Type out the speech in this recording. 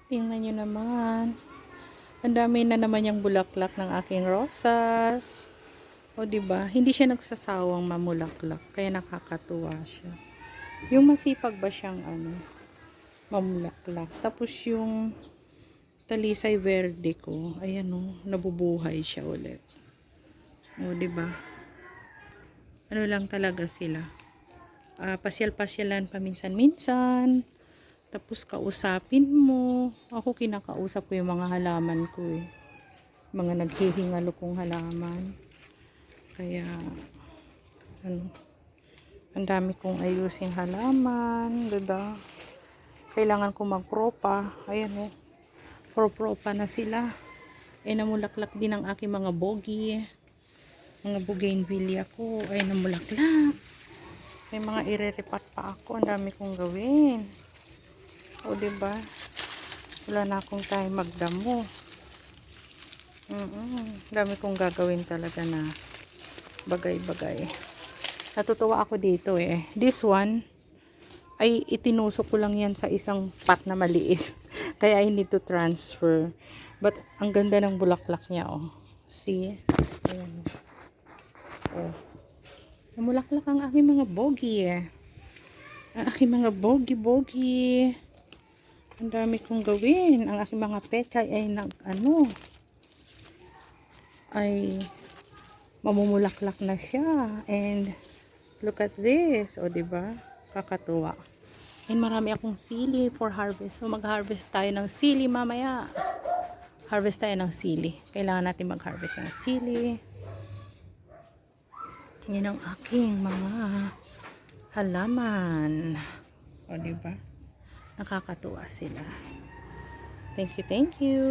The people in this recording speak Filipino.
Tingnan nyo naman. Ang dami na naman yung bulaklak ng aking rosas. O diba? Hindi siya nagsasawang mamulaklak. Kaya nakakatuwa siya. Yung masipag ba siyang mamulaklak. Tapos yung talisay verde ko, ayan o, nabubuhay siya ulit. O diba? Ano lang talaga sila. Pasyal-pasyalan paminsan-minsan. Tapos kausapin mo. Ako kinakausap ko yung mga halaman ko eh. Mga naghihingalo kong halaman. Kaya ang dami kong ayusin halaman, diba? Kailangan ko magpropa. Ayan oh. Pro-propa na sila. Namulaklak din ang aking mga bogi. Mga bougainvillea ko ay namulaklak. May mga irerepat pa ako. Ang dami kong gawin. O diba? Wala na akong time magdamo. Dami kong gagawin talaga na bagay-bagay. Natutuwa ako dito eh. This one ay itinusok ko lang yan sa isang pot na maliit. Kaya I need to transfer. But ang ganda ng bulaklak niya oh. See? Ayan. Oh. Namulaklak ang aking mga bogi eh. Ang aking mga bogi-bogi. Ang dami kong gawin. Ang aking mga pechay ay ay mamumulaklak na siya. And look at this. O diba? Kakatuwa. And marami akong sili for harvest. So mag-harvest tayo ng sili mamaya. Harvest tayo ng sili. Kailangan natin mag-harvest ng sili. Yan ang aking mga halaman. O diba? Nakakatuwa sila. Thank you, thank you.